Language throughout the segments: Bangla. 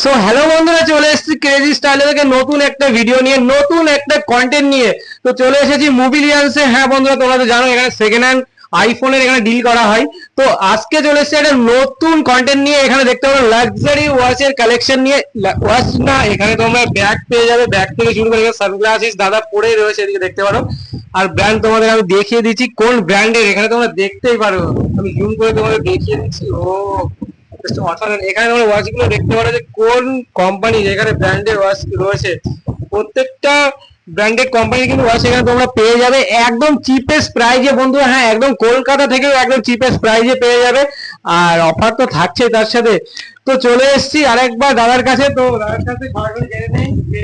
সো হ্যালো বন্ধুরা, চলে এসেছি ক্রেজি স্টাইল থেকে নতুন একটা ভিডিও নিয়ে, নতুন একটা কন্টেন্ট নিয়ে। তো চলে এসেছি মোবিলিয়ান্সে। হ্যাঁ বন্ধুরা, তোমরা তো জানো এখানে সেকেন্ড হ্যান্ড আইফোনের এখানে ডিল করা হয়। তো আজকে চলে এসেছে একটা নতুন কন্টেন্ট নিয়ে। এখানে দেখতে পারো লাক্সারি ওয়াচের কালেকশন নিয়ে। ওয়াচ না, এখানে তোমরা ব্যাগ পেয়ে যাবে, ব্যাগ থেকে শুরু করে সানগ্লাসিস দাদা পরে রয়েছে, এদিকে দেখতে পারো। আর ব্র্যান্ড তোমাদের আমি দেখিয়ে দিচ্ছি কোন ব্র্যান্ডের, এখানে তোমরা দেখতেই পারো। আমি জুম করে তোমাদের দেখিয়ে দিচ্ছি। ও অসাধারণ! এখানে তোমরা ওয়াচ গুলো দেখতে পারো যে কোন কোম্পানি, যেখানে ব্র্যান্ডের ওয়াচ রয়েছে। প্রত্যেকটা ব্র্যান্ডেড কোম্পানি কিন্তু ওয়াচ এখানে তোমরা পেয়ে যাবে একদম চিপেস্ট প্রাইজে বন্ধুরা। হ্যাঁ, একদম কলকাতা থেকেও একদম চিপেস্ট প্রাইজে পেয়ে যাবে। আর অফার তো থাকছে তার সাথে। তো চলে এসেছি আরেকবার দাদার কাছে। তো দাদার কাছে ঘরে ঘরে জেনে নেই যে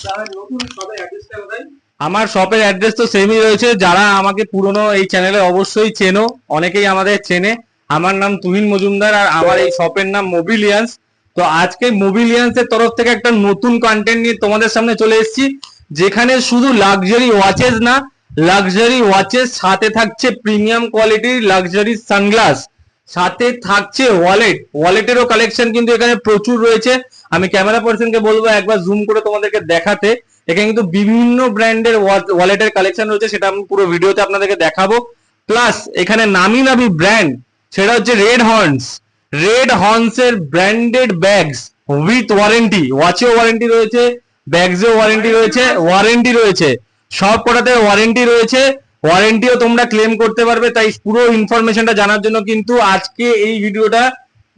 দাদার নতুন শপের অ্যাড্রেসটা কোথায়। আমার শপের অ্যাড্রেস তো সেমই রয়েছে। যারা আমাকে পুরনো এই চ্যানেলে অবশ্যই চেনো, অনেকেই আমাদের চেনে। আমার নাম তুহিন মজুমদার আর আমার এই শপের নাম মোবিলিয়ান্স। তো আজকে মোবিলিয়ান্স এর তরফ থেকে একটা নতুন কন্টেন্ট নিয়ে তোমাদের সামনে চলে এসেছি, যেখানে শুধু লাক্সারি ওয়াচেস না, লাক্সারি ওয়াচেস সাথে থাকছে প্রিমিয়াম কোয়ালিটির লাক্সারি সানগ্লাস, সাথে থাকছে ওয়ালেটেরও কালেকশন কিন্তু এখানে প্রচুর রয়েছে। আমি ক্যামেরা পার্সনকে বলবো একবার জুম করে তোমাদেরকে দেখাতে। এখানে কিন্তু বিভিন্ন ব্র্যান্ডের ওয়ালেটের কালেকশন রয়েছে, সেটা আমি পুরো ভিডিওতে আপনাদেরকে দেখাবো। প্লাস এখানে নামি নামি ব্র্যান্ড, সেটা হচ্ছে রেড হর্নস এর ব্র্যান্ডেড ব্যাগস উইথ ওয়ারেন্টি। ওয়াচেও ওয়ারেন্টি রয়েছে, ব্যাগসেও ওয়ারেন্টি রয়েছে, সব কটাতে ওয়ারেন্টি রয়েছে। ওয়ারেন্টিও তোমরা ক্লেম করতে পারবে। তাই পুরো ইনফরমেশনটা জানার জন্য কিন্তু আজকে এই ভিডিওটা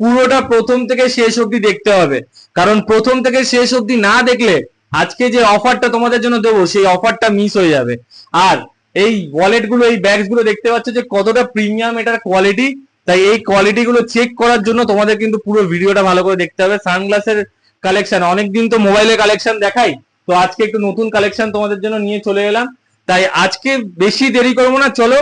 পুরোটা প্রথম থেকে শেষ অবধি দেখতে হবে। কারণ প্রথম থেকে শেষ অবধি না দেখলে আজকে যে অফারটা তোমাদের জন্য দেবো, সেই অফারটা মিস হয়ে যাবে। আর এই ওয়ালেট গুলো, এই ব্যাগস গুলো দেখতে পাচ্ছ যে কতটা প্রিমিয়াম এটার কোয়ালিটি। তাই এই কোয়ালিটি গুলো চেক করার জন্য তোমাদের কিন্তু পুরো ভিডিওটা ভালো করে দেখতে হবে। সানগ্লাসের কালেকশন, অনেকদিন তো মোবাইলের কালেকশন দেখাই, তো আজকে একটু নতুন কালেকশন তোমাদের জন্য নিয়ে চলে এলাম। তাই আজকে বেশি দেরি করবো না, চলো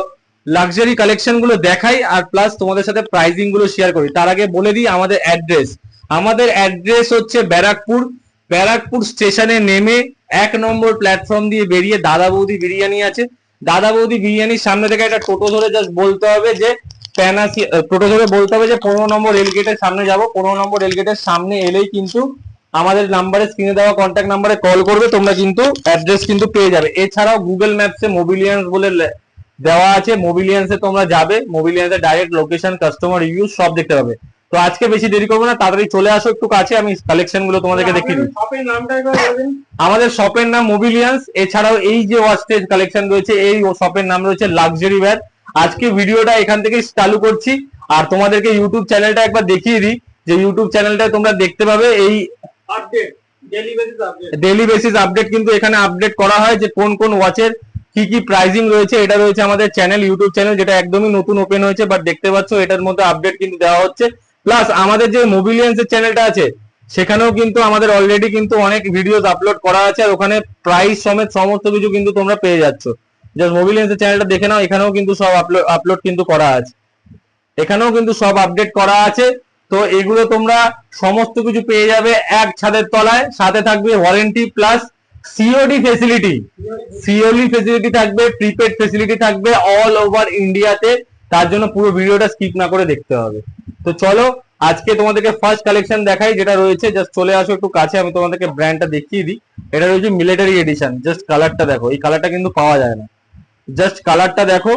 লাক্সারি কালেকশন গুলো দেখাই আর প্লাস তোমাদের সাথে প্রাইসিং গুলো শেয়ার করি। তার আগে বলে দিই আমাদের অ্যাড্রেস হচ্ছে ব্যারাকপুর স্টেশনে নেমে 1 নম্বর প্ল্যাটফর্ম দিয়ে বেরিয়ে দাদা বৌদি বিরিয়ানি আছে। দাদা বৌদি বিরিয়ানির সামনে থেকে একটা টোটো ধরে জাস্ট বলতে হবে যে টোটো ধরে বলতে হবে যে 15 নম্বর রেলগেটের সামনে যাব। 15 নম্বর রেলগেটের সামনে এলেই কিন্তু আমাদের নাম্বারে, স্ক্রিনে দেওয়া কন্ট্যাক্ট নাম্বারে কল করবে, তোমরা কিন্তু অ্যাড্রেস কিন্তু পেয়ে যাবে। এছাড়াও গুগল ম্যাপসে মোবিলিয়ান্স বলে দেওয়া আছে, মোবিলিয়ান্সে তোমরা যাবে, মোবিলিয়ান্সে ডাইরেক্ট লোকেশন, কাস্টমার রিভিউ সব দেখতে পাবে। তো আজকে বেশি দেরি করবো না, তাড়াতাড়ি চলে আসো একটু কাছে, আমি কালেকশন গুলো তোমাদেরকে দেখিয়ে দিই। আমাদের শপের নাম মোবিলিয়ান্স। এছাড়াও এই যে ওয়াচের কালেকশন রয়েছে, এই শপের নাম রয়েছে লাক্সারি ওয়্যার। আজকে ভিডিওটা এখান থেকে চালু করছি। আর তোমাদেরকে ইউটিউব চ্যানেলটা একবার দেখিয়ে দিই, যে ইউটিউব চ্যানেলটা তোমরা দেখতে পাবে এই আপডেট, ডেইলি বেসিস আপডেট কিন্তু এখানে আপডেট করা হয় যে কোন কোন ওয়াচের কি কি প্রাইসিং রয়েছে। এটা রয়েছে আমাদের চ্যানেল, ইউটিউব চ্যানেল, যেটা একদমই নতুন ওপেন হয়েছে, বাট দেখতে পাচ্ছ এটার মধ্যে আপডেট কিন্তু দেওয়া হচ্ছে। প্লাস আমাদের যে মোবিলিয়ান্স এর চ্যানেলটা আছে, সেখানেও কিন্তু আমাদের অলরেডি কিন্তু অনেক ভিডিওস আপলোড করা আছে, আর ওখানে প্রাইস সমেত সমস্ত কিছু কিন্তু তোমরা পেয়ে যাচ্ছ। জাস্ট মোবিলিয়ান্স এর চ্যানেলটা দেখে নাও, এখানেও কিন্তু সব আপলোড কিন্তু করা আছে, এখানেও কিন্তু সব আপডেট করা আছে। তো এগুলো তোমরা সমস্ত কিছু পেয়ে যাবে এক ছাদের তলায়। সাথে থাকবে ওয়ারেন্টি প্লাস সিওডি ফেসিলিটি থাকবে, প্রিপেড ফেসিলিটি থাকবে অল ওভার ইন্ডিয়াতে। তার জন্য পুরো ভিডিওটা স্কিপ না করে দেখতে হবে। তো চলো আজকে তোমাদেরকে ফার্স্ট কালেকশন দেখাই, যেটা রয়েছে। জাস্ট চলে আসো একটু কাছে, আমি তোমাদেরকে ব্র্যান্ডটা দেখিয়ে দিই। এটা রয়েছে মিলিটারি এডিশন। জাস্ট কালারটা দেখো, এই কালারটা কিন্তু পাওয়া যায় না। জাস্ট কালারটা দেখো,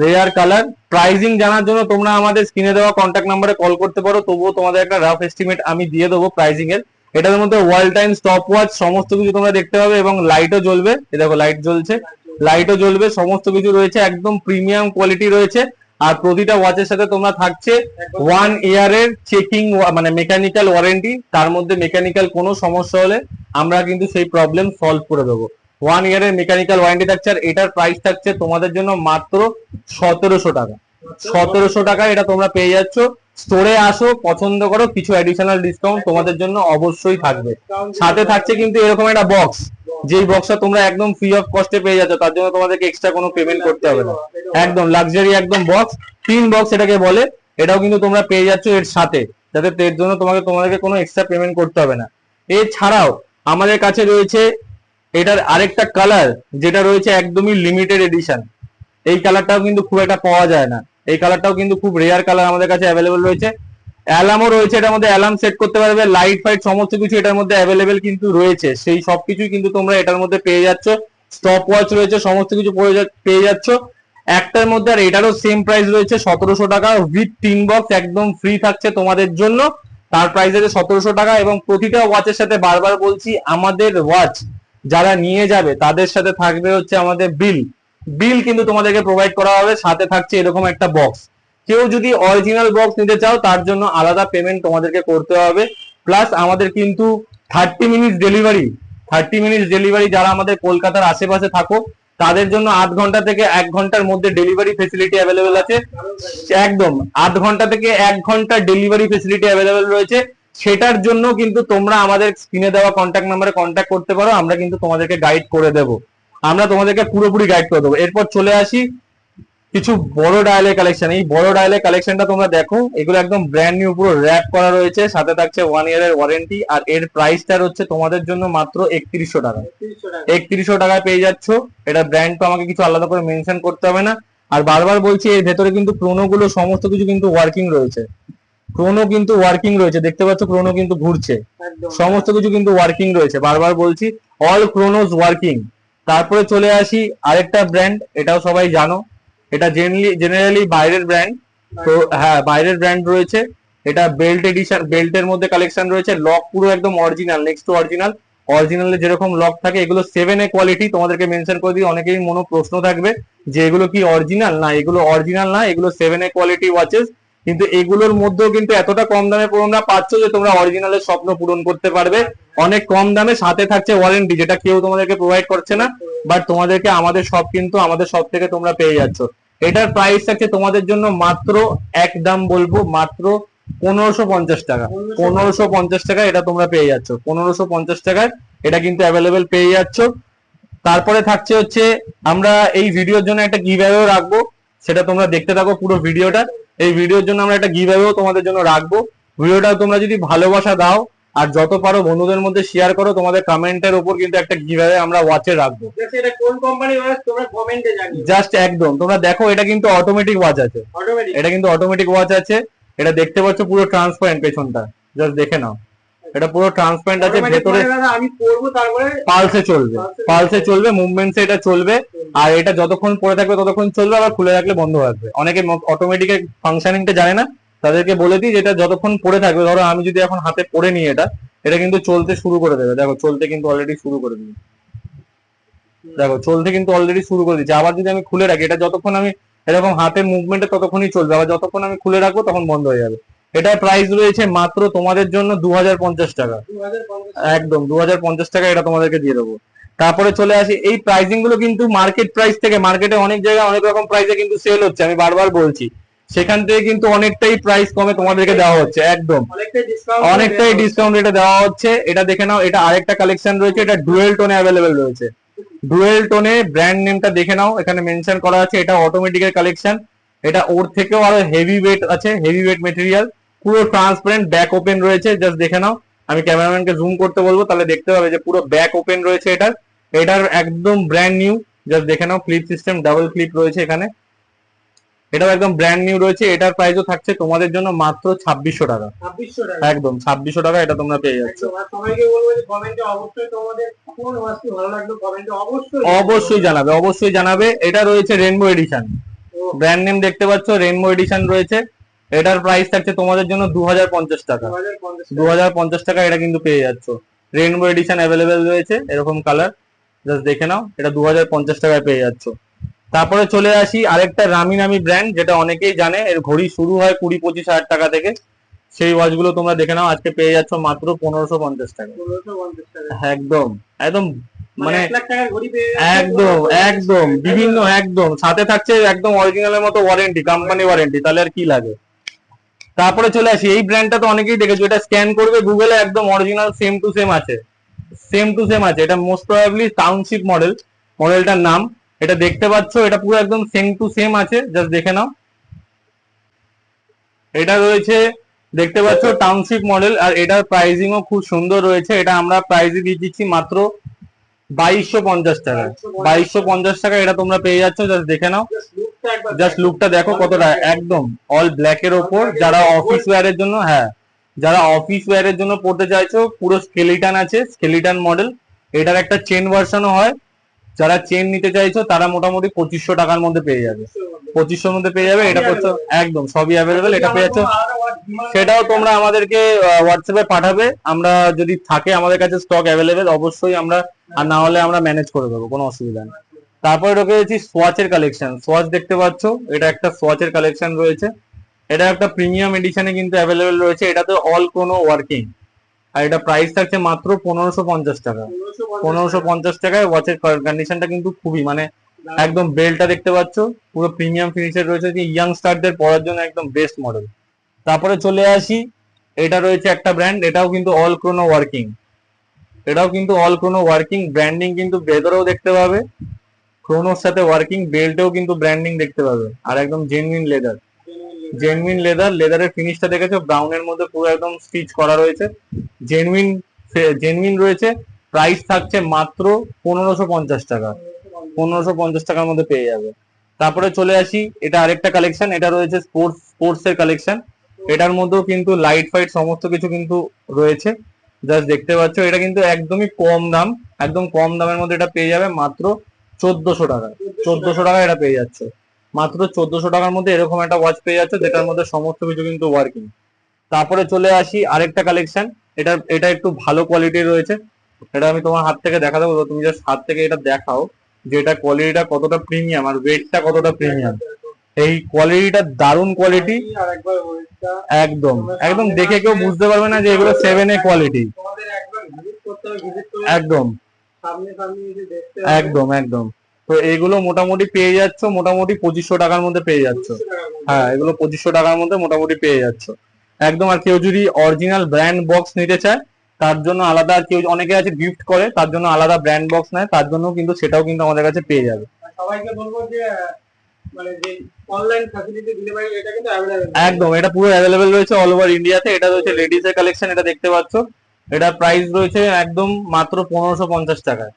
রেয়ার কালার। প্রাইসিং জানার জন্য তোমরা আমাদের স্ক্রিনে দেওয়া কন্ট্যাক্ট নাম্বারে কল করতে পারো, তবুও তোমাদের একটা রাফ এস্টিমেট আমি দিয়ে দেবো প্রাইসিং এর। এটার মধ্যে ওয়াল টাইম স্টপ ওয়াচ সমস্ত কিছু তোমরা দেখতে পাবে, এবং লাইটও জ্বলবে। এই দেখো লাইট জ্বলছে, লাইটও জ্বলবে, সমস্ত কিছু রয়েছে, একদম প্রিমিয়াম কোয়ালিটি রয়েছে। আর প্রতিটা ওয়াচের সাথে তোমরা থাকছে 1 ইয়ারের চেকিং, মানে মেকানিক্যাল ওয়ারেন্টি। তার মধ্যে মেকানিক্যাল কোনো সমস্যা হলে আমরা কিন্তু সেই প্রবলেম সলভ করে দেবো। 1 ইয়ারের মেকানিক্যাল ওয়ারেন্টি থাকছে। আর এটার প্রাইস থাকছে তোমাদের জন্য মাত্র 1700 টাকা। 1700 টাকা এটা তোমরা পেয়ে যাচ্ছ। স্টোরে আসো, পছন্দ করো, কিছু অ্যাডিশনাল ডিসকাউন্ট তোমাদের জন্য অবশ্যই থাকবে। সাথে থাকছে কিন্তু এরকম একটা বক্স, যেই বক্সটা তোমরা একদম ফ্রি অফ কস্টে পেয়ে যাচ্ছ, তার জন্য তোমাদেরকে এক্সট্রা কোনো পেমেন্ট করতে হবে না। একদম লাক্সারি একদম বক্স, টিন বক্স এটাকে বলে। এটাও কিন্তু তোমরা পেয়ে যাচ্ছ এর সাথে, যাতে এর জন্য তোমাদেরকে কোনো এক্সট্রা পেমেন্ট করতে হবে না। এছাড়াও আমাদের কাছে রয়েছে এটার আরেকটা কালার, যেটা রয়েছে একদমই লিমিটেড এডিশন। এই কালারটাও কিন্তু খুব একটা পাওয়া যায় না, এই কালারটাও কিন্তু খুব রেয়ার কালার আমাদের কাছে অ্যাভেলেবল রয়েছে। অ্যালার্মও রয়েছে, এটার মধ্যে অ্যালার্ম সেট করতে পারবে, লাইট ফাইট সমস্ত কিছু এটার মধ্যে অ্যাভেলেবেল কিন্তু রয়েছে, সেই সবকিছুই কিন্তু তোমরা এটার মধ্যে পেয়ে যাচ্ছ। স্টপ ওয়াচ রয়েছে, সমস্ত কিছু পেয়ে যাচ্ছ একটার মধ্যে। আর এটারও সেম প্রাইস রয়েছে 1700 টাকা উইথ টিন বক্স, একদম ফ্রি থাকছে তোমাদের জন্য। তার প্রাইস আছে 1700 টাকা। এবং প্রতিটা ওয়াচের সাথে বারবার বলছি, আমাদের ওয়াচ যারা নিয়ে যাবে তাদের সাথে থাকবে হচ্ছে আমাদের বিল কিন্তু তোমাদেরকে প্রোভাইড করা হবে, সাথে থাকছে এরকম একটা বক্স। কেউ যদি অরিজিনাল বক্স নিতে চাও তার জন্য আলাদা পেমেন্ট তোমাদেরকে করতে হবে। প্লাস আমাদের কিন্তু 30 মিনিটস ডেলিভারি যারা আমাদের কলকাতার আশেপাশে থাকো তাদের জন্য 8 ঘন্টা থেকে 1 ঘন্টার মধ্যে ডেলিভারি ফেসিলিটি অ্যাভেলেবেল আছে। একদম 8 ঘন্টা থেকে 1 ঘন্টা ডেলিভারি ফেসিলিটি অ্যাভেলেবেল রয়েছে। সেটার জন্য কিন্তু তোমরা আমাদের স্ক্রিনে দেওয়া কন্ট্যাক্ট নাম্বারে কন্ট্যাক্ট করতে পারো, আমরা কিন্তু তোমাদেরকে গাইড করে দেবো, আমরা তোমাদেরকে পুরোপুরি গাইড করে দেবো। এরপর চলে আসি কিছু বড় ডায়ালের কালেকশন। এই বড় ডায়ালের কালেকশনটা তোমরা দেখো, এগুলো একদম ব্র্যান্ড নিউ পুরো র্যাপ করা রয়েছে, সাথে থাকছে 1 ইয়ারের ওয়ারেন্টি। আর এর প্রাইসটা হচ্ছে তোমাদের জন্য মাত্র 3100 টাকা। 3100 টাকায় পেয়ে যাচ্ছ। এটা ব্র্যান্ড তো আমাকে কিছু আলাদা করে মেনশন করতে হবে না। আর বারবার বলছি, এর ভেতরে কিন্তু ক্রোনো গুলো সমস্ত কিছু কিন্তু ওয়ার্কিং রয়েছে, ক্রোনো কিন্তু ওয়ার্কিং রয়েছে, দেখতে পাচ্ছ ক্রোনো কিন্তু ঘুরছে, সমস্ত কিছু কিন্তু ওয়ার্কিং রয়েছে, বারবার বলছি অল ক্রোনোস ওয়ার্কিং। তারপরে চলে আসি আরেকটা ব্র্যান্ড, এটাও সবাই জানো, এটা জেনারেলি বাইরের ব্র্যান্ড। তো হ্যাঁ, বাইরের ব্র্যান্ড রয়েছে। এটা বেল্ট এডিশন, বেল্টের মধ্যে কালেকশন রয়েছে, লক পুরো একদম অরিজিনাল, নেক্সট টু অরিজিনাল। অরিজিনালে যেরকম লক থাকে এগুলো 7A কোয়ালিটি, তোমাদেরকে মেনশন করে দিই, অনেকেই মনে প্রশ্ন থাকবে যে এগুলো কি অরিজিনাল, না এগুলো অরিজিনাল না, এগুলো 7A কোয়ালিটি ওয়াচেস। কিন্তু এগুলোর মধ্যেও কিন্তু এতটা কম দামে তোমরা পাচ্ছ যে তোমরা অরিজিনালের স্বপ্ন পূরণ করতে পারবে অনেক কম দামে, সাথে থাকছে ওয়ারেন্টি, যেটা কেউ তোমাদেরকে প্রোভাইড করছে না, বাট তোমাদেরকে আমাদের সব কিন্তু আমাদের সব থেকে তোমরা পেয়ে যাচ্ছ। এটার প্রাইস থাকছে তোমাদের জন্য মাত্র, একদম বলবো মাত্র 1550 টাকা। 1550 টাকা এটা তোমরা পেয়ে যাচ্ছ, 1550 টাকায় এটা কিন্তু অ্যাভেলেবেল পেয়ে যাচ্ছ। তারপরে থাকছে হচ্ছে, আমরা এই ভিডিওর জন্য একটা গিভঅ্যাওয়ে রাখবো, সেটা তোমরা দেখতে থাকো পুরো ভিডিওটা। এই ভিডিওর জন্য আমরা একটা গিভঅ্যাওয়ে তোমাদের জন্য রাখবো। ভিডিওটা তোমরা যদি ভালোবাসা দাও আর যত পারো বন্ধুদের মধ্যে শেয়ার করো, তোমাদের কমেন্টের উপর কিন্তু একটা গিভঅ্যাওয়ে আমরা ওয়াচে রাখবো। এটা কোন কোম্পানির ওয়াচ তোমরা কমেন্টে জানিও। জাস্ট একদম তোমরা দেখো, এটা কিন্তু অটোমেটিক ওয়াচ আছে, এটা কিন্তু অটোমেটিক ওয়াচ আছে। এটা দেখতে পাচ্ছ পুরো ট্রান্সপারেন্ট, পেছনটা জাস্ট দেখে নাও, এটা পুরো ট্রান্সপারেন্ট আছে, ভেতরে আমি পরবো তারপরে পালসে চলবে, পালসে চলবে, মুভমেন্টসে এটা চলবে। আর এটা যতক্ষণ পরে থাকবে ততক্ষণ চলবে, আবার খুলে রাখলে বন্ধ হয়ে যাবে। অনেকে অটোমেটিক ফাংশনিংটা জানে না, তাদেরকে বলে দিই যেটা যতক্ষণ পরে থাকবে, ধরো আমি যদি এখন হাতে পরে নিই এটা, এটা কিন্তু চলতে শুরু করে দেবে। দেখো চলতে কিন্তু অলরেডি শুরু করে দিই, দেখো চলতে কিন্তু অলরেডি শুরু করে দিচ্ছে। আবার যদি আমি খুলে রাখি, এটা যতক্ষণ আমি এরকম হাতের মুভমেন্টে ততক্ষণই চলবে, আবার যতক্ষণ আমি খুলে রাখবো তখন বন্ধ হয়ে যাবে। এটার প্রাইস রয়েছে মাত্র তোমাদের জন্য 2050 টাকা, একদম 2050 টাকা এটা তোমাদেরকে দিয়ে দেবো। তারপরে চলে আসি, এই প্রাইসিং গুলো কিন্তু মার্কেট প্রাইস থেকে, মার্কেটে অনেক জায়গায় অনেক রকম প্রাইসে কিন্তু সেল হচ্ছে, আমি বারবার বলছি, সেখান থেকে কিন্তু অনেকটাই প্রাইস কমে তোমাদেরকে দেওয়া হচ্ছে, একদম অনেকটাই ডিসকাউন্ট রেটে দেওয়া হচ্ছে। এটা দেখে নাও, এটা আরেকটা কালেকশন রয়েছে, এটা ডুয়েল টোনে অ্যাভেলেবেল রয়েছে। ডুয়েল টোনে ব্র্যান্ড নেমটা দেখে নাও, এখানে মেনশন করা আছে, এটা অটোমেটিকের কালেকশন। এটা ওর থেকেও আরো হেভি ওয়েট আছে, হেভি ওয়েট মেটেরিয়াল, পুরো ট্রান্সপারেন্ট, ব্যাক ওপেন রয়েছে, জাস্ট দেখে নাও। আমি ক্যামেরাম্যানকে জুম করতে বলবো, তাহলে দেখতে পাবে যে পুরো ব্যাক ওপেন রয়েছে এটার। এটার একদম ব্র্যান্ড নিউ, জাস্ট দেখে নাও, ক্লিপ সিস্টেম, ডাবল ক্লিপ রয়েছে এখানে, এটাও একদম ব্র্যান্ড নিউ রয়েছে। এটার প্রাইসও থাকছে তোমাদের জন্য মাত্র 2600 টাকা, একদম 2600 টাকা এটা তোমরা পেয়ে যাচ্ছ। সবাইকে বলবো যে কমেন্টে অবশ্যই তোমাদের কোন ওয়াচটি ভালো লাগলো কমেন্টে অবশ্যই জানাবে, অবশ্যই জানাবে। এটা রয়েছে রেনবো এডিশন, ব্র্যান্ড নেম দেখতে পাচ্ছ, রেনবো এডিশন রয়েছে। এটার প্রাইস থাকছে তোমাদের জন্য 2050 টাকা, 2050 টাকা এটা কিন্তু পেয়ে যাচ্ছ। রেনবো এডিশন অ্যাভেলেবেল রয়েছে, এরকম কালার, জাস্ট দেখে নাও, এটা 2050 টাকায় পেয়ে যাচ্ছ। তারপরে চলে আসি আরেকটা নামি নামি ব্র্যান্ড, যেটা অনেকেই জানে, এর ঘড়ি শুরু হয় 20-25 হাজার টাকা থেকে, সেই ওয়াচগুলো তোমরা দেখে নাও, আজকে পেয়ে যাচ্ছ মাত্র 1550 টাকা, একদম একদম মানে একদম একদম বিভিন্ন, একদম সাথে থাকছে একদম অরিজিনালের মতো ওয়ারেন্টি, কোম্পানি ওয়ারেন্টি, তাহলে আর কি লাগে। তারপরে চলে আসি, এই ব্র্যান্ডটা তো অনেকেই দেখেছো, এটা স্ক্যান করবে গুগলে, একদম অরিজিনাল সেম টু সেম আছে, সেম টু সেম আছে। এটা মোস্ট প্রবাবলি টাউনশিপ মডেল, মডেলটার নাম, এটা দেখতে পাচ্ছ, এটা পুরো একদম সেম টু সেম আছে, জাস্ট দেখে নাও। এটা রয়েছে, দেখতে পাচ্ছ, টাউনশিপ মডেল, আর এটার প্রাইসিংও খুব সুন্দর রয়েছে। এটা আমরা প্রাইসে দিয়ে দিচ্ছি মাত্র 2250 টাকা, 2250 টাকা এটা তোমরা পেয়ে যাচ্ছ, জাস্ট দেখে নাও। জাস্ট লুকটা দেখো কতটা, একদম অল ব্ল্যাক এর ওপর, যারা অফিস ওয়্যারের জন্য, হ্যাঁ যারা অফিস ওয়্যারের জন্য পড়তে চাইছো, পুরো স্কেলিটান আছে, স্কেলিটান মডেল। এটার একটা চেন ভার্সনও হয়, যারা চেন নিতে চাইছো তারা মোটামুটি 2500 টাকার মধ্যে পেয়ে যাবে, 2500 মধ্যে পেয়ে যাবে। এটা করছো একদম সবই অ্যাভেলেবেল, এটা পেয়ে যাচ্ছ। সেটাও তোমরা আমাদেরকে হোয়াটসঅ্যাপে পাঠাবে, আমরা যদি থাকে আমাদের কাছে স্টক অ্যাভেলেবেল অবশ্যই আমরা, আর না হলে আমরা ম্যানেজ করে দেবো, কোনো অসুবিধা নেই। তারপরে ঢুকেছি সোয়াচের কালেকশন। সোয়াচ দেখতে পাচ্ছ, এটা একটা সোয়াচের কালেকশন রয়েছে, এটা একটা প্রিমিয়াম এডিশনে কিন্তু অ্যাভেলেবেল রয়েছে, এটাতে অল কোনো ওয়ার্কিং। আর এটা প্রাইস থাকছে মাত্র 1550 টাকা। 1550 টাকায় ওয়াচের কন্ডিশনটা কিন্তু খুবই মানে একদম, বেলটা দেখতে পাচ্ছ পুরো প্রিমিয়াম ফিনিশের রয়েছে, যে ইয়াংস্টারদের পরার জন্য একদম বেস্ট মডেল। তারপরে চলে আসি, এটা রয়েছে একটা ব্র্যান্ড, এটাও কিন্তু অল ক্রোনো ওয়ার্কিং, এটাও কিন্তু অল ক্রোনো ওয়ার্কিং, ব্র্যান্ডিং কিন্তু ভেতরেও দেখতে পাবে, ক্রোনোর সাথে ওয়ার্কিং, বেল্টেও কিন্তু ব্র্যান্ডিং দেখতে পাবে, আর একদম জেনুইন লেদার, জেনুইন লেদার। লেদারের ফিনিশটা দেখেছো, ব্রাউনের মধ্যে পুরো একদম স্টিচ করা রয়েছে, জেনুইন জেনুইন রয়েছে। প্রাইস থাকছে মাত্র 1550 টাকা, 1550 টাকার মধ্যে পেয়ে যাবে। তারপরে চলে আসি, এটা আরেকটা কালেকশন, এটা রয়েছে স্পোর্টস এর কালেকশন, এটার মধ্যেও কিন্তু লাইট ফাইট সমস্ত কিছু কিন্তু রয়েছে, জাস্ট দেখতে পাচ্ছ। এটা কিন্তু একদমই কম দাম, একদম কম দামের মধ্যে এটা পেয়ে যাবে মাত্র 1400 টাকা, 1400 টাকা এটা পেয়ে যাচ্ছে, মাত্র 1400 টাকার মধ্যে এরকম একটা ওয়াচ পেয়ে যাচ্ছে, যেটার মধ্যে সমস্ত কিছু কিন্তু ওয়ার্কিং। তারপরে চলে আসি আরেকটা কালেকশন, এটা এটা একটু ভালো কোয়ালিটির রয়েছে, এটা আমি তোমার হাত থেকে দেখা দেবো, তুমি জাস্ট হাত থেকে এটা দেখাও যে এটা কোয়ালিটিটা কতটা প্রিমিয়াম আর ওয়েটটা কতটা প্রিমিয়াম। এই কোয়ালিটিটা দারুণ কোয়ালিটি, একদম একদম দেখে কেউ বুঝতে পারবে না যে এগুলো 7A কোয়ালিটি, একদম একদম একদম। তো এগুলো মোটামুটি পেয়ে যাচ্ছ মোটামুটি 2500 টাকার মধ্যে পেয়ে যাচ্ছ, হ্যাঁ এগুলো 2500 টাকার মধ্যে মোটামুটি পেয়ে যাচ্ছ একদম। আর কেউ যদি অরিজিনাল ব্র্যান্ড বক্স নিতে চায় তার জন্য আলাদা, আর কেউ অনেকে আছে গিফট করে তার জন্য আলাদা ব্র্যান্ড বক্স নেয়, তার জন্য কিন্তু সেটাও কিন্তু আমাদের কাছে পেয়ে যাবে। সবাইকে বলবো যে মানে যে অনলাইন ফ্যাসিলিটি ডেলিভারি এটা কিন্তু অ্যাভেলেবেল, একদম এটা পুরো অ্যাভেলেবেল রয়েছে অল ওভার ইন্ডিয়াতে। এটা রয়েছে লেডিস এর কালেকশন, এটা দেখতে পাচ্ছ, এটা প্রাইস রয়েছে একদম মাত্র 1550 টাকায়,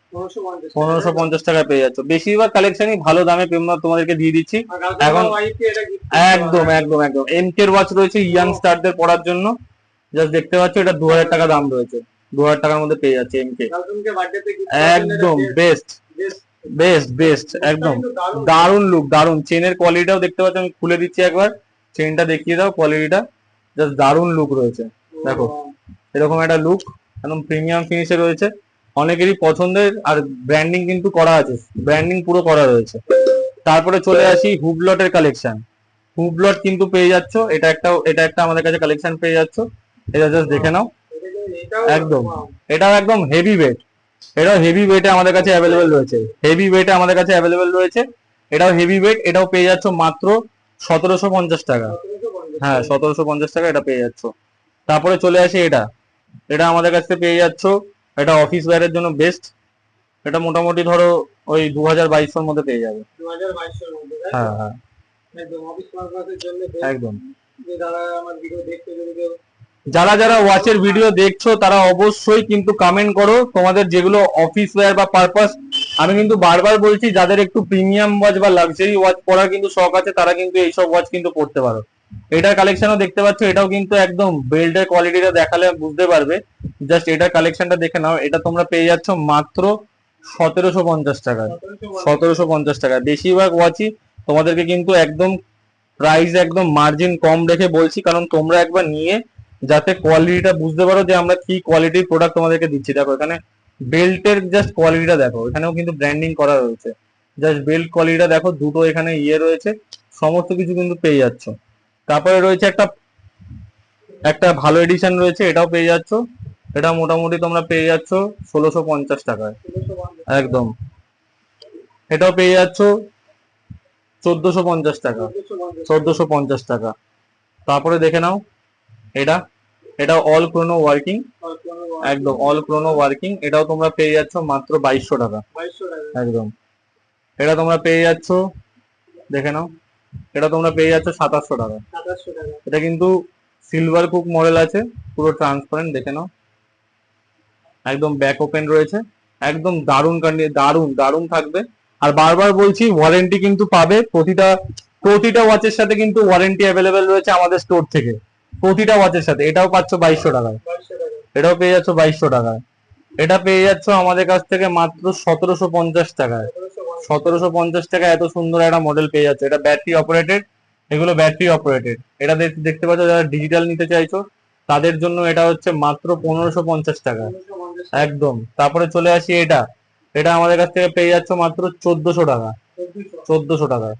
1550 টাকায় পেয়ে যাচ্ছ। বেশিরভাগ কালেকশনই ভালো দামে তোমাদেরকে দিয়ে দিচ্ছি এখন, একদম একদম একদম। এমকে ওয়াচ রয়েছে ইয়াংস্টারদের পড়ার জন্য, জাস্ট দেখতে পাচ্ছ, এটা 2000 টাকা দাম রয়েছে, 2000 টাকার মধ্যে পেয়ে যাচ্ছে এমকে, একদম বেস্ট বেস্ট বেস্ট একদম দারুণ লুক, দারুণ। চেনের কোয়ালিটিটাও দেখতে পাচ্ছ, আমি খুলে দিচ্ছি একবার, চেনটা দেখিয়ে দাও, কোয়ালিটিটা জাস্ট দারুণ লুক রয়েছে, দেখো এরকম একটা লুক, একদম প্রিমিয়াম ফিনিশে রয়েছে, অনেকেরই পছন্দের, আর ব্র্যান্ডিং কিন্তু করা আছে, ব্র্যান্ডিং পুরো করা রয়েছে। তারপরে চলে আসি হুবলটের কালেকশন, হুবলট কিন্তু পেয়ে যাচ্ছ, এটা একটা আমাদের কাছে কালেকশন পেয়ে যাচ্ছ, এটা জাস্ট দেখে নাও, একদম এটাও একদম হেভি ওয়েট, এটাও হেভি ওয়েটে আমাদের কাছে অ্যাভেলেবেল রয়েছে, হেভি ওয়েটে আমাদের কাছে অ্যাভেলেবেল রয়েছে, এটাও হেভি ওয়েট, এটাও পেয়ে যাচ্ছ মাত্র 1750 টাকা, হ্যাঁ 1750 টাকা এটা পেয়ে যাচ্ছ। তারপরে চলে আসি, এটা এটা আমাদের কাছে পেয়ে যাচ্ছ, এটা অফিস ওয়্যারের জন্য বেস্ট, এটা মোটামুটি ধরো ওই 2200-র মধ্যে পেয়ে যাবে, 2200 এর মধ্যে, হ্যাঁ হ্যাঁ একদম অফিস পারপাসের জন্য একদম। যে যারা আমার ভিডিও দেখতে যদি কেউ, যারা যারা ওয়াচের ভিডিও দেখছো তারা অবশ্যই কিন্তু কমেন্ট করো তোমাদের যেগুলো অফিস ওয়্যার বা পারপাস। আমি কিন্তু বারবার বলছি, যাদের একটু প্রিমিয়াম ওয়াচ বা লাক্সারি ওয়াচ পরার কিন্তু শখ আছে তারা কিন্তু এইসব ওয়াচ কিন্তু পড়তে পারো। এটার কালেকশনও দেখতে পাচ্ছ, এটাও কিন্তু একদম বেল্টের কোয়ালিটিটা দেখালে বুঝতে পারবে, জাস্ট এটার কালেকশনটা দেখে নাও, এটা তোমরা পেয়ে যাচ্ছ মাত্র 1750 টাকায়, 1750 টাকায়। বেশিরভাগ ওয়াচই তোমাদেরকে কিন্তু একদম প্রাইস একদম মার্জিন কম রেখে বলছি, কারণ তোমরা একবার নিয়ে যাতে কোয়ালিটিটা বুঝতে পারো যে আমরা কি কোয়ালিটির প্রোডাক্ট তোমাদেরকে দিচ্ছি। দেখো এখানে বেল্টের জাস্ট কোয়ালিটিটা দেখো, এখানেও কিন্তু ব্র্যান্ডিং করা রয়েছে, জাস্ট বেল্ট কোয়ালিটিটা দেখো, দুটো এখানে ইয়ে রয়েছে, সমস্ত কিছু কিন্তু পেয়ে যাচ্ছ। তারপরে রয়েছে একটা একটা ভালো এডিশন রয়েছে, এটাও পেয়ে যাচ্ছ, এটা মোটামুটি তোমরা পেয়ে যাচ্ছ 1650 টাকায়, একদম এটাও পেয়ে যাচ্ছ 1450 টাকা, 1450 টাকা। তারপরে দেখে নাও, এটা এটা অল ক্রোনো ওয়ার্কিং, একদম অল ক্রোনো ওয়ার্কিং, এটাও তোমরা পেয়ে যাচ্ছ মাত্র 2200 টাকা, 2200 টাকা, একদম এটা তোমরা পেয়ে যাচ্ছ, দেখে নাও, এটা তোমরা পেয়ে যাচ্ছ 2700 টাকা, 2700 টাকা। এটা কিন্তু সিলভার কুক মডেল আছে, পুরো ট্রান্সপারেন্ট, দেখে নাও, একদম ব্যাক ওপেন রয়েছে, একদম দারুণ দারুণ দারুণ থাকবে। আর বারবার বলছি ওয়ারেন্টি কিন্তু পাবে, প্রতিটা ওয়াচের সাথে কিন্তু ওয়ারেন্টি অ্যাভেলেবেল রয়েছে আমাদের স্টোর থেকে, প্রতিটা ওয়াচের সাথে। এটাও পাচ্ছ 2200 টাকায়, 2200 টাকা। এটাও পেয়ে যাচ্ছ 2200 টাকায়। এটা পেয়ে যাচ্ছ আমাদের কাছ থেকে মাত্র 1750 টাকায়। 1750 টাকায় এত সুন্দর একটা মডেল পেয়ে যাচ্ছে। এটা ব্যাটারি অপারেটেড, এগুলো ব্যাটারি অপারেটেড। এটা দেখতে পাচ্ছ, যারা ডিজিটাল নিতে চাইছো তাদের জন্য এটা হচ্ছে মাত্র 1550 টাকা। 1550 টাকা। একদম। তারপরে চলে আসি এটা, এটা আমাদের কাছ থেকে পেয়ে যাচ্ছ মাত্র 1400 টাকা। 1400 1400 টাকায়,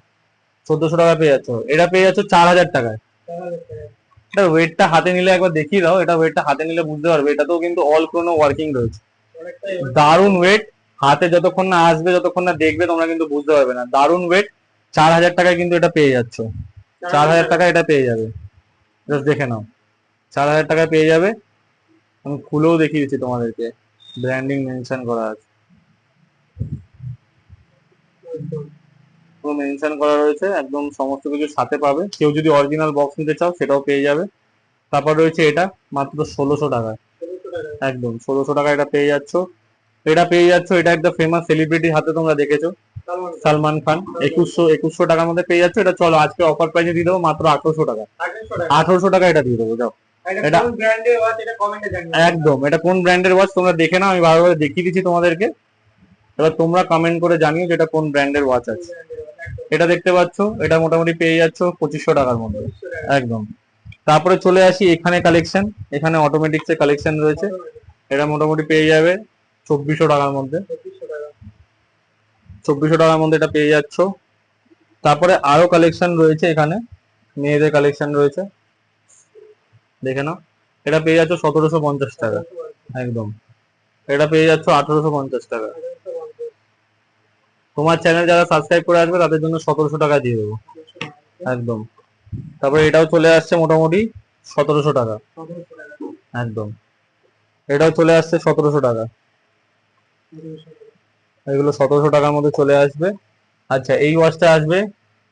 1400 টাকা পেয়ে যাচ্ছ। এটা পেয়ে যাচ্ছ 4000 টাকায়। 4000 টাকা। এটা ওয়েটটা হাতে নিলে একবার দেখিয়ে দাও, এটা ওয়েটটা হাতে নিলে বুঝতে পারবে এটাতেও কিন্তু অল ক্রোনো ওয়ার্কিং রয়েছে। অনেকটাই দারুন ওয়েট, হাতে যতক্ষণ না আসবে, যতক্ষণ না দেখবে তোমরা কিন্তু বুঝতে পারবে না। দারুন ওয়েট, 4000 টাকায় কিন্তু এটা পেয়ে যাচ্ছ। 4000 টাকায় এটা পেয়ে যাবে, জাস্ট দেখে নাও। 4000 টাকায় পেয়ে যাবে। আমি খুলেও দেখিয়ে দিচ্ছি তোমাদেরকে, ব্র্যান্ডিং মেনশন করা আছে, পুরো মেনশন করা রয়েছে, একদম সমস্ত কিছু সাথে পাবে। কেউ যদি অরিজিনাল বক্স নিতে চাও সেটাও পেয়ে যাবে। তারপর রয়েছে এটা মাত্র 1600 টাকায়। 1600 টাকা। একদম 1600 টাকা এটা পেয়ে যাচ্ছ। এটা পেয়ে যাচ্ছ, এটা একটা ফেমাস সেলিব্রিটির হাতে তোমরা দেখেছো, সালমান খান। 2100 টাকার মধ্যে পেয়ে যাচ্ছ। এটা চলো আজকে অফার প্রাইসে দিয়ে দেবো মাত্র 1800 টাকা। 1800 টাকা। 1800 টাকা এটা দিয়ে দেবো, যাও। এটা এটা- কোন ব্র্যান্ডের ওয়াচ এটা কমেন্টে জানিও। একদম, এটা কোন ব্র্যান্ডের ওয়াচ তোমরা দেখে নাও, আমি বারবার দেখিয়ে দিচ্ছি তোমাদেরকে। এবার তোমরা কমেন্ট করে জানিও যেটা কোন ব্র্যান্ডের ওয়াচ কোন আছে। ব্র্যান্ডের ওয়াচ একদম। এটা দেখতে পাচ্ছ, এটা মোটামুটি পেয়ে যাচ্ছ 2500 টাকার মধ্যে। 2500 টাকা। একদম। তারপরে চলে আসি এখানে কালেকশন, এখানে অটোমেটিক্স এর কালেকশন রয়েছে। এটা মোটামুটি পেয়ে যাবে 2400 টাকার মধ্যে। 2500 টাকা। 2400 টাকার মধ্যে এটা পেয়ে যাচ্ছ। তারপরে আরো কালেকশন রয়েছে এখানে, মেয়েদের কালেকশন রয়েছে, দেখে নাও। এটা পেয়ে যাচ্ছ 1750 টাকা। একদম। এটা পেয়ে যাচ্ছ 1850 টাকা। তোমার চ্যানেল যারা সাবস্ক্রাইব করে আসবে তাদের জন্য 1700 টাকা দিয়ে দেবো। একদম। তারপরে এটাও চলে আসছে মোটামুটি 1700 টাকা। 1700 টাকা। একদম। এটাও চলে আসছে 1700 টাকা। 1700 টাকা। এগুলো 1700 টাকার মধ্যে চলে আসবে। আচ্ছা, এই ওয়াচটা আসবে,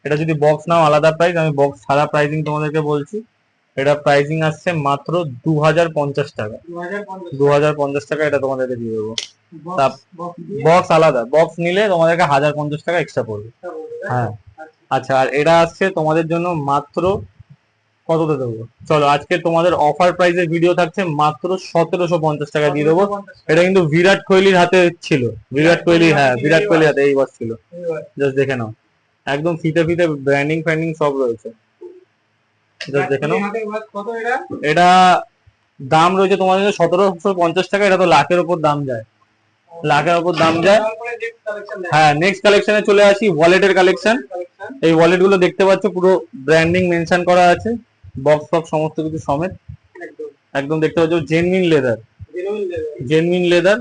এটা যদি বক্স নাও আলাদা প্রাইস, আমি বক্স ছাড়া প্রাইসিং তোমাদেরকে বলছি। এটা প্রাইসিং আসছে মাত্র 2050 টাকা। 2050 2050 টাকা এটা তোমাদেরকে দিয়ে দেবো। বক্স বক্স দিয়ে বক্স আলাদা, বক্স নিলে তোমাদেরকে 1050 টাকা এক্সট্রা পড়বে। এটা বলবে, তাই তো? হ্যাঁ। আচ্ছা। আচ্ছা, আর এটা আসছে তোমাদের জন্য মাত্র কততে দেবো, চলো আজকে তোমাদের অফার প্রাইসের ভিডিও থাকছে মাত্র 1750 টাকা দিয়ে দেবো। 1750 টাকা। এটা কিন্তু বিরাট কোহলির হাতে ছিল, বিরাট কোহলি, হ্যাঁ বিরাট কোহলির হাতে এই ওয়াচ ছিল। এই ওয়াচ। জাস্ট দেখে নাও, একদম ফিতে ফিতে ব্র্যান্ডিং ফ্র্যান্ডিং সব রয়েছে। জাস্ট দেখে নাও। হাতের ওয়াচ কত এটা? এটা দাম রয়েছে তোমাদের জন্য 1750 টাকা। এটা তো লাখের ওপর দাম যায়, লাখের ওপর দাম যায়। তারপরে নেক্সট কালেকশন দেখ। হ্যাঁ, নেক্সট কালেকশনে চলে আসি, ওয়ালেটের কালেকশন। কালেকশন এই ওয়ালেট গুলো দেখতে পাচ্ছ পুরো ব্র্যান্ডিং মেনশন করা আছে, বক্স ফক্স সমস্ত কিছু সমেত। একদম একদম দেখতে পাচ্ছ genuine leather, genuine leather. Genuine leather.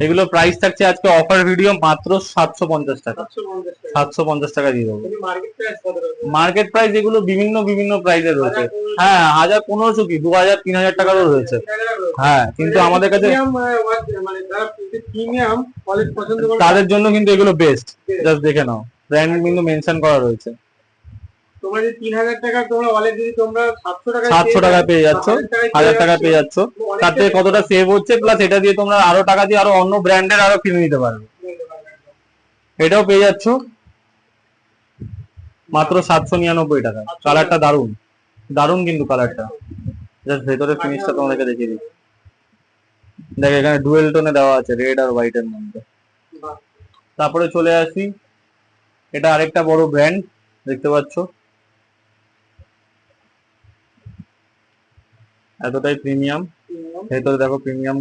এগুলো প্রাইস থাকছে আজকে অফার ভিডিও মাত্র 750 টাকা। 750 টাকা। 750 টাকা দিয়ে দেবো। কিন্তু মার্কেট প্রাইস কত রয়েছে? মার্কেট প্রাইস এগুলো বিভিন্ন বিভিন্ন প্রাইসের রয়েছে। হ্যাঁ, 1000, 1500 কি 2000, 3000 টাকারও রয়েছে। হ্যাঁ, কিন্তু আমাদের কাছে প্রিমিয়াম ওয়াচ, মানে যারা প্রিমিয়াম কোয়ালিটি পছন্দ করে তাদের জন্য কিন্তু এগুলো বেস্ট। জাস্ট দেখে নাও, ব্র্যান্ড কিন্তু মেনশন করা রয়েছে। তোমরা যদি 3000 টাকা তোমরা ওয়ালেট যদি তোমরা 700 টাকা 700 টাকা পেয়ে যাচ্ছ, 1000 টাকা পেয়ে যাচ্ছ। তার থেকে কতটা সেভ হচ্ছে, প্লাস এটা দিয়ে তোমরা আরো টাকা দিয়ে আরো অন্য ব্র্যান্ডের আরো কিনে নিতে পারবে। এটাও পেয়ে যাচ্ছ মাত্র 799 টাকা। কালারটা দারুন, দারুন কিন্তু কালারটা। জাস্ট ভেতরে ফিনিশটা তোমাদেরকে দেখিয়ে দিই। দেখ, এখানে ডুয়েল টোনে দেওয়া আছে, রেড আর হোয়াইট এর মধ্যে। তারপরে চলে আসি, এটা আরেকটা বড় ব্র্যান্ড দেখতে পাচ্ছ, এতটাই প্রিমিয়াম। ভেতরে দেখো প্রিমিয়াম।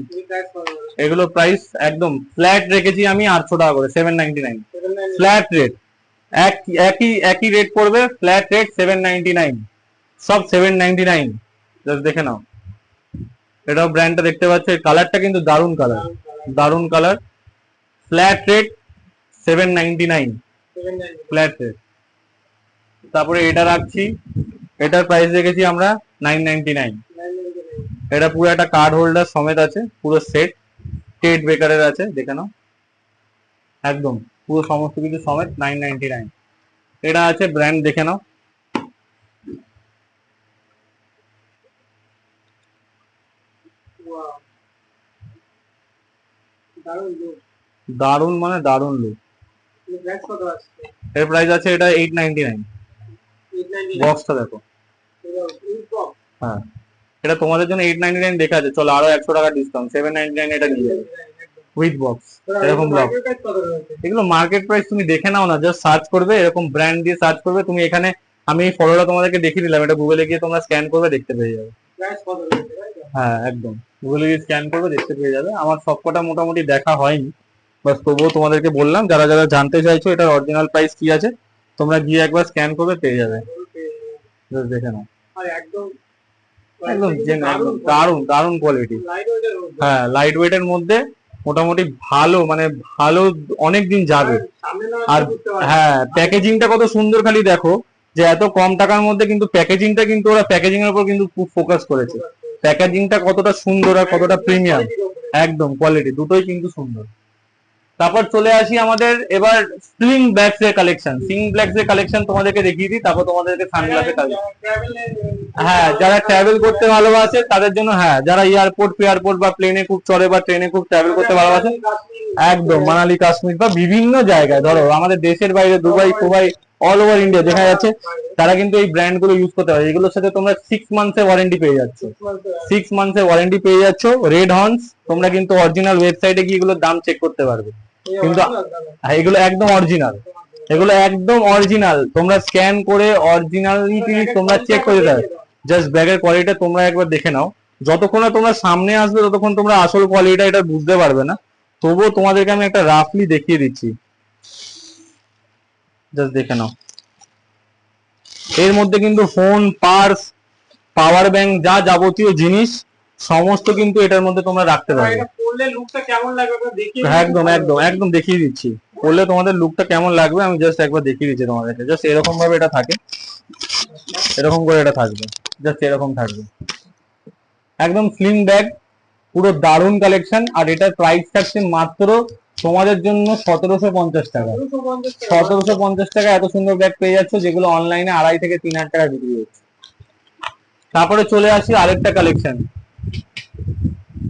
এগুলো প্রাইস একদম ফ্ল্যাট রেখেছি আমি 800 টাকা করে, 799 ফ্ল্যাট রেট। একই একই রেট পড়বে, ফ্ল্যাট রেট 799, সব 799। জাস্ট দেখে নাও। এটাও ব্র্যান্ডটা দেখতে পাচ্ছ, কালারটা কিন্তু দারুন কালার, দারুন colour. Flat rate 799, flat rate. তারপরে এটা রাখছি, এটার প্রাইস রেখেছি আমরা 999। এটা পুরো একটা কার্ড হোল্ডার সমেত আছে, পুরো সেট, স্টেট বেকারের আছে, দেখে নাও। একদম পুরো সমস্ত কিছু সমেত 999। এটা আছে ব্র্যান্ড, দেখে নাও। দারুন মানে দারুন লুক। প্রাইস কত আছে? এর প্রাইস আছে এটা 899। 899 বক্সটা দেখো। হ্যাঁ, এটা তোমাদের জন্য 899 লেখা আছে। চলো আরো 100 টাকা ডিসকাউন্ট, 799 এটা নিয়ে যাবে উইথ বক্স। এরকম ব্লক, এগুলো মার্কেট প্রাইস তুমি দেখে নাও না, জাস্ট সার্চ করবে, এরকম ব্র্যান্ড দিয়ে সার্চ করবে তুমি। এখানে আমি এই ফলোটা তোমাদেরকে দেখিয়ে দিলাম, এটা গুগলে গিয়ে তোমরা স্ক্যান করবে, দেখতে পেয়ে যাবে। হ্যাঁ একদম, গুগলে গিয়ে স্ক্যান করবে, দেখতে পেয়ে যাবে। আমার সবকটা মোটামুটি দেখা হয়নি, বাস তবুও তোমাদেরকে বললাম, যারা যারা জানতে চাইছো এটার অরিজিনাল প্রাইস কি আছে, তোমরা গিয়ে একবার স্ক্যান করবে, পেয়ে যাবে। জাস্ট দেখে নাও, একদম একদম দারুন দারুন কোয়ালিটি। হ্যাঁ, লাইট ওয়েটের মধ্যে মোটামুটি ভালো, মানে ভালো, অনেক দিন যাবে। আর হ্যাঁ, প্যাকেজিংটা কত সুন্দর, খালি দেখো যে এত কম টাকার মধ্যে কিন্তু প্যাকেজিংটা, কিন্তু ওরা প্যাকেজিং এর উপর কিন্তু খুব ফোকাস করেছে। প্যাকেজিংটা কতটা সুন্দর আর কতটা প্রিমিয়াম, একদম কোয়ালিটি দুটোই কিন্তু সুন্দর। তারপর চলে আসি আমাদের এবার স্লিং ব্যাগস এর কালেকশন। স্লিং ব্যাগস এর কালেকশন তোমাদেরকে দেখিয়ে দিই, তারপর তোমাদেরকে সানগ্লাসের কালেকশন। হ্যাঁ, যারা ট্রাভেল করতে ভালোবাসে তাদের জন্য, হ্যাঁ যারা এয়ারপোর্ট বা প্লেনে খুব চড়ে বা ট্রেনে খুব ট্রাভেল করতে ভালোবাসে, একদম মানালি, কাশ্মীর বা বিভিন্ন জায়গায়, ধরো আমাদের দেশের বাইরে দুবাই, কুবাই, অল ওভার ইন্ডিয়া দেখা যাচ্ছে, তারা কিন্তু এই ব্র্যান্ড গুলো ইউজ করতে পারে। এগুলোর সাথে তোমরা 6 মান্থসের ওয়ারেন্টি পেয়ে যাচ্ছ। 6 মান্থসের ওয়ারেন্টি পেয়ে যাচ্ছ। রেড হর্নস, তোমরা কিন্তু অরিজিনাল ওয়েবসাইটে গিয়ে এগুলোর দাম চেক করতে পারবে, কিন্তু এগুলো একদম অরিজিনাল, এগুলো একদম অরিজিনাল। তোমরা স্ক্যান করে অরিজিনালিটি তোমরা চেক করে দেবে। জাস্ট ব্যাগের কোয়ালিটি তোমরা একবার দেখে নাও। যতক্ষণ না তোমরা সামনে আসবে ততক্ষণ তোমরা আসল কোয়ালিটিটা এটা বুঝতে পারবে না। তবুও তোমাদেরকে আমি একটা রাফলি দেখিয়ে দিচ্ছি, জাস্ট দেখে নাও। এর মধ্যে কিন্তু ফোন, পার্স, পাওয়ার ব্যাংক, যা যাবতীয় জিনিস সমস্ত কিন্তু এটার মধ্যে তোমরা রাখতে পারবে। একদম একদম একদম দেখিয়ে দিচ্ছি, পরলে তোমাদের লুকটা কেমন লাগবে আমি জাস্ট একবার দেখিয়ে দিচ্ছি তোমাদেরকে। জাস্ট এরকম ভাবে এটা থাকে, এরকম করে এটা থাকবে, জাস্ট এরকম থাকবে, একদম স্লিম ব্যাগ, পুরো দারুণ কালেকশন। আর এটার প্রাইস থাকছে মাত্র তোমাদের জন্য 1750 টাকা। 1750 টাকা এত সুন্দর ব্যাগ পেয়ে যাচ্ছ, যেগুলো অনলাইনে 2,500 থেকে 3,000 টাকা বিক্রি হচ্ছে। তারপরে চলে আসি আরেকটা কালেকশন।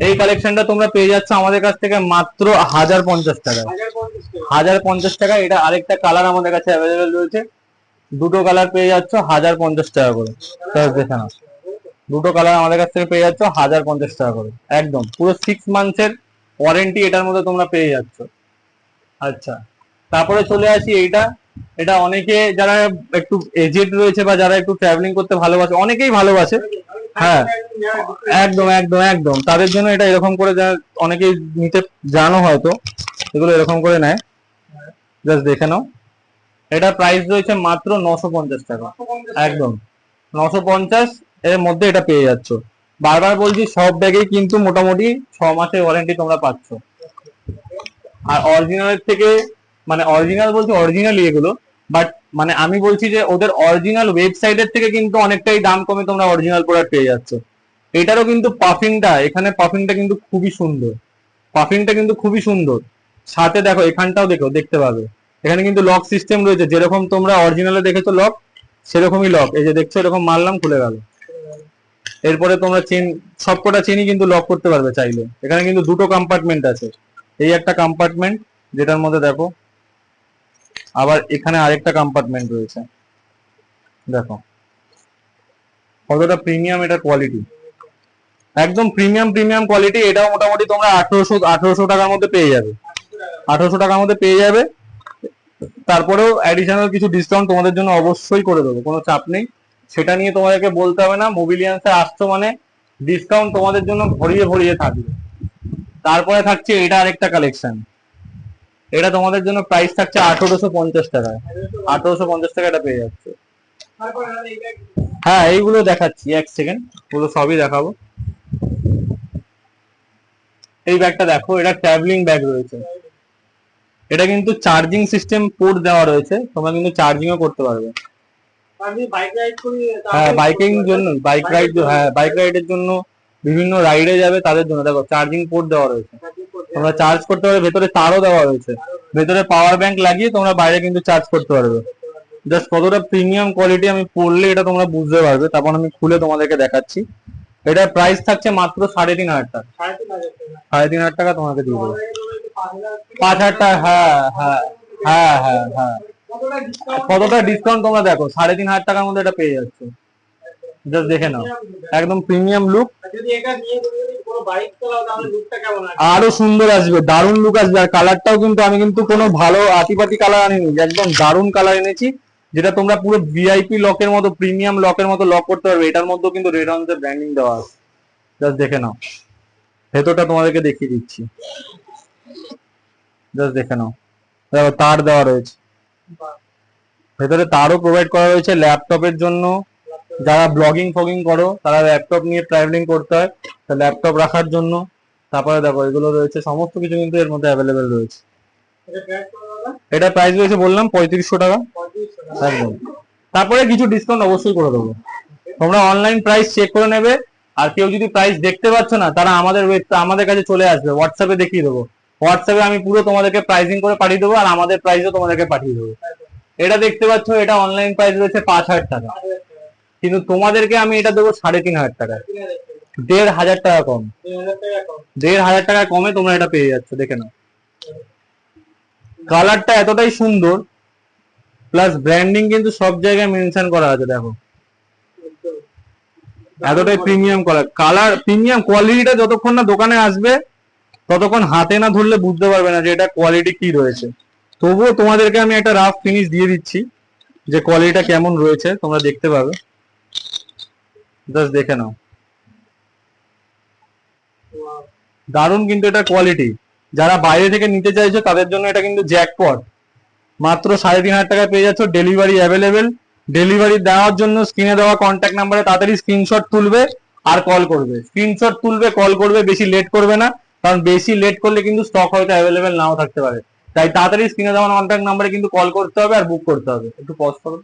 এই কালেকশনটা তোমরা পেয়ে যাচ্ছ আমাদের কাছ থেকে মাত্র 1050 টাকা। 1050 টাকা। এটা আরেকটা কালার আমাদের কাছে অ্যাভেলেবেল রয়েছে, দুটো কালার পেয়ে যাচ্ছ 1050 টাকা করে। দেখে নাও, দুটো কালার আমাদের কাছ থেকে পেয়ে যাচ্ছ 1050 টাকা করে। একদম পুরো 6 মান্থসের ওয়ারেন্টি এটার মধ্যে তোমরা পেয়ে যাচ্ছ। আচ্ছা, তারপরে চলে আসি এইটা। এটা অনেকে যারা একটু এজেড রয়েছে বা যারা একটু ট্রাভেলিং করতে ভালোবাসে, অনেকেই ভালোবাসে, হ্যাঁ একদম একদম একদম, তাদের জন্য এটা এরকম করে অনেকেই নিতে জানো হয়তো, এগুলো এরকম করে নেয়। জাস্ট দেখে নাও, এটা প্রাইস রয়েছে মাত্র 950 টাকা। একদম 950 এর মধ্যে এটা পেয়ে যাচ্ছ। বারবার বলছি, সব ব্যাগেই কিন্তু মোটামুটি 6 মাসের ওয়ারেন্টি তোমরা পাচ্ছ। আর অরিজিনালের থেকে, মানে অরিজিনাল বলছি অরিজিনালি এগুলো, বাট মানে আমি বলছি যে ওদের অরিজিনাল ওয়েবসাইটের থেকে কিন্তু অনেকটাই দাম কমে তোমরা অরিজিনাল প্রোডাক্ট পেয়ে যাচ্ছ। এটারও কিন্তু পাফিংটা, এখানে পাফিংটা কিন্তু খুবই সুন্দর, পাফিংটা কিন্তু খুবই সুন্দর। সাথে দেখো এখানটাও দেখতে পাবে, এখানে কিন্তু লক সিস্টেম রয়েছে, যেরকম তোমরা অরিজিনালে দেখেছো লক, সেরকমই লক। এই যে দেখছো এরকম মারলাম, খুলে গেল। এরপরে তোমরা চেন, সবকটা চেনই কিন্তু লক করতে পারবে চাইলে। এখানে কিন্তু দুটো কম্পার্টমেন্ট আছে, এই একটা কম্পার্টমেন্ট যেটার মধ্যে দেখো, আবার এখানে আরেকটা কম্পার্টমেন্ট রয়েছে। দেখো কতটা প্রিমিয়াম এটা কোয়ালিটি, একদম প্রিমিয়াম কোয়ালিটি। এটাও মোটামুটি তোমরা 1800 টাকার মধ্যে পেয়ে যাবে, 1800 টাকার মধ্যে পেয়ে যাবে। তারপরেও অ্যাডিশনাল কিছু ডিসকাউন্ট তোমাদের জন্য অবশ্যই করে দেবো, কোনো চাপ নেই, সেটা নিয়ে তোমাদেরকে বলতে হবে না। মোবিলিয়ান্সে আসছো মানে ডিসকাউন্ট তোমাদের জন্য ভরিয়ে ভরিয়ে থাকবে। তারপরে থাকছে এটা আরেকটা কালেকশন, এটা তোমাদের জন্য প্রাইস থাকছে 1850 টাকায়। 1850 টাকা এটা পেয়ে যাচ্ছে। হ্যাঁ, এইগুলো দেখাচ্ছি, এক সেকেন্ড, পুরো সবই দেখাবো। এই ব্যাগটা দেখো, এটা ট্রাভেলিং ব্যাগ রয়েছে, এটা কিন্তু চার্জিং সিস্টেম পোর্ট দেওয়া রয়েছে, তোমরা কিন্তু চার্জিংও করতে পারবে। হ্যাঁ, বাইকিং জন্য, বাইক রাইড, হ্যাঁ বাইক রাইডের জন্য, বিভিন্ন রাইডে যাবে তাদের জন্য দেখো চার্জিং পোর্ট দেওয়া রয়েছে, তোমরা চার্জ করতে পারবে। ভেতরে তারও দেওয়া রয়েছে, ভেতরে পাওয়ার ব্যাংক লাগিয়ে তোমরা বাইরে কিন্তু চার্জ করতে পারবে। জাস্ট কতটা প্রিমিয়াম কোয়ালিটি আমি পড়লে এটা তোমরা বুঝতে পারবে। তারপর আমি খুলে তোমাদেরকে দেখাচ্ছি। এটার প্রাইস থাকছে মাত্র 3,500 টাকা। 3,500 টাকা তোমাকে দিয়ে দেবো। 5,000 টাকা, হ্যাঁ হ্যাঁ হ্যাঁ হ্যাঁ হ্যাঁ, কতটা ডিসকাউন্ট? কতটা ডিসকাউন্ট তোমরা দেখো, 3,500 টাকার মধ্যে এটা পেয়ে যাচ্ছ। জাস্ট দেখে নাও, একদম প্রিমিয়াম লুক। যদি এটা নিয়ে তুমি যদি কোনো বাইক চালাও তাহলে লুকটা কেমন আসবে? আরো সুন্দর আসবে, দারুণ লুক আসবে। আর কালারটাও কিন্তু আমি কিন্তু কোনো ভালো আতিপাতি কালার আনিনি, একদম দারুণ কালার এনেছি, যেটা তোমরা পুরো ভিআইপি লকের মতো, প্রিমিয়াম লকের মতো লক করতে পারবে। এটার মধ্যেও কিন্তু রেড অন ব্র্যান্ডিং দেওয়া আছে। জাস্ট দেখে নাও, ভেতরটা তোমাদেরকে দেখিয়ে দিচ্ছি, জাস্ট দেখে নাও। দেখো তার দেওয়া রয়েছে, ভেতরে তারও প্রোভাইড করা রয়েছে ল্যাপটপের জন্য। যারা ব্লগিং ফগিং করো, তারা ল্যাপটপ নিয়ে ট্রাভেলিং করতে হয়, তা ল্যাপটপ রাখার জন্য। তারপরে দেখো এগুলো রয়েছে, সমস্ত কিছু কিন্তু এর মধ্যে অ্যাভেলেবেল রয়েছে। এটা প্রাইস কত দাদা? এটা প্রাইস রয়েছে বললাম 3500 টাকা 3500 টাকা। একদম। তারপরে কিছু ডিসকাউন্ট অবশ্যই করে দেবো, তোমরা অনলাইন প্রাইস চেক করে নেবে। আর কেউ যদি প্রাইস দেখতে পাচ্ছ না, তারা আমাদের কাছে চলে আসবে, হোয়াটসঅ্যাপে দেখিয়ে দেবো। হোয়াটসঅ্যাপে আমি পুরো তোমাদেরকে প্রাইসিং করে পাঠিয়ে দেবো, আর আমাদের প্রাইসও তোমাদেরকে পাঠিয়ে দেবো। এটা দেখতে পাচ্ছ, এটা অনলাইন প্রাইস রয়েছে 5,000 টাকা, কিন্তু তোমাদেরকে আমি এটা দেবো 3,500 টাকায়, 1,500 টাকা কম। 3000 টাকা কম। 1,500 টাকা কমে তোমরা এটা পেয়ে যাচ্ছ। দেখে নাও, কালারটা এতটাই সুন্দর, প্লাস ব্র্যান্ডিং কিন্তু সব জায়গায় মেনশন করা আছে। দেখো এতটাই প্রিমিয়াম কালার প্রিমিয়াম কোয়ালিটিটা যতক্ষণ না দোকানে আসবে, ততক্ষণ হাতে না ধরলে বুঝতে পারবে না যে এটা কোয়ালিটি কি রয়েছে। তবুও তোমাদেরকে আমি একটা রাফ ফিনিশ দিয়ে দিচ্ছি, যে কোয়ালিটিটা কেমন রয়েছে তোমরা দেখতে পাবে। জাস্ট দেখে নাও, দারুণ কিন্তু এটা কোয়ালিটি। যারা বাইরে থেকে নিতে চাইছো তাদের জন্য এটা কিন্তু জ্যাকপট। মাত্র 3,500 টাকায় পেয়ে যাচ্ছ, ডেলিভারি অ্যাভেলেবেল। ডেলিভারি দেওয়ার জন্য স্ক্রিনে দেওয়া কন্ট্যাক্ট নাম্বারে তাড়াতাড়ি স্ক্রিনশট তুলবে আর কল করবে। স্ক্রিনশট তুলবে, কল করবে, বেশি লেট করবে না, কারণ বেশি লেট করলে কিন্তু স্টক হয়তো অ্যাভেলেবেল নাও থাকতে পারে। তাই তাড়াতাড়ি স্ক্রিনে দেওয়া কন্ট্যাক্ট নাম্বারে কিন্তু কল করতে হবে আর বুক করতে হবে। একটু পজ করো।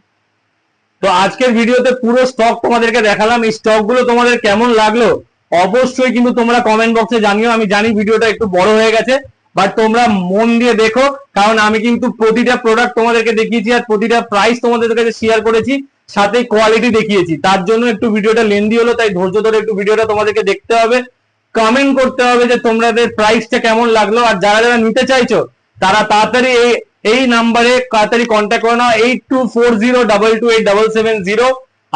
তো আজকের ভিডিওতে পুরো স্টক তোমাদেরকে দেখালাম। এই স্টক গুলো তোমাদের কেমন লাগলো অবশ্যই কিন্তু তোমরা কমেন্ট বক্সে জানিও। আমি জানি ভিডিওটা একটু বড় হয়ে গেছে, বাট তোমরা মন দিয়ে দেখো, কারণ আমি কিন্তু প্রতিটা প্রোডাক্ট তোমাদেরকে দেখিয়েছি আর প্রতিটা প্রাইস তোমাদের কাছে শেয়ার করেছি, সাথে কোয়ালিটি দেখিয়েছি। তার জন্য একটু ভিডিওটা লেন্দি হলো, তাই ধৈর্য ধরে একটু ভিডিওটা তোমাদেরকে দেখতে হবে, কমেন্ট করতে হবে যে তোমাদের প্রাইসটা কেমন লাগলো। আর যারা যারা নিতে চাইছো তারা তাড়াতাড়ি এই নাম্বারে তাড়াতাড়ি কন্ট্যাক্ট করে নাও, 8240228770।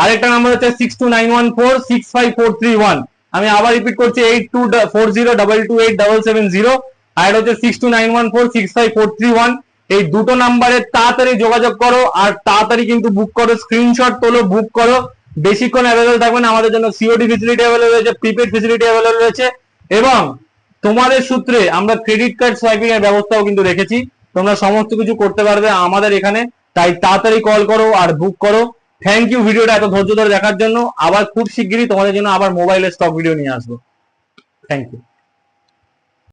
আরেকটা নাম্বার হচ্ছে 6291465431। আমি আবার রিপিট করছি, 8240228770, আর এটা হচ্ছে 6291465431। এই দুটো নাম্বারে তাড়াতাড়ি যোগাযোগ করো আর তাড়াতাড়ি কিন্তু বুক করো, স্ক্রিনশট তোলো, বুক করো। বেশিক্ষণ অ্যাভেলেবল থাকবে না, আমাদের জন্য সিওডি ফেসিলিটি অ্যাভেলেবল রয়েছে, প্রিপেড ফেসিলিটি অ্যাভেলেবল রয়েছে, এবং তোমাদের সূত্রে আমরা ক্রেডিট কার্ড সোয়াইপিং এর ব্যবস্থাও কিন্তু রেখেছি। তোমরা সমস্ত কিছু করতে পারবে আমাদের এখানে, তাই তাড়াতাড়ি কল করো আর বুক করো। থ্যাংক ইউ ভিডিওটা এত ধৈর্য ধরে দেখার জন্য। আবার খুব শিগগিরই তোমাদের জন্য আবার মোবাইলের স্টক ভিডিও নিয়ে আসবো। Thank you.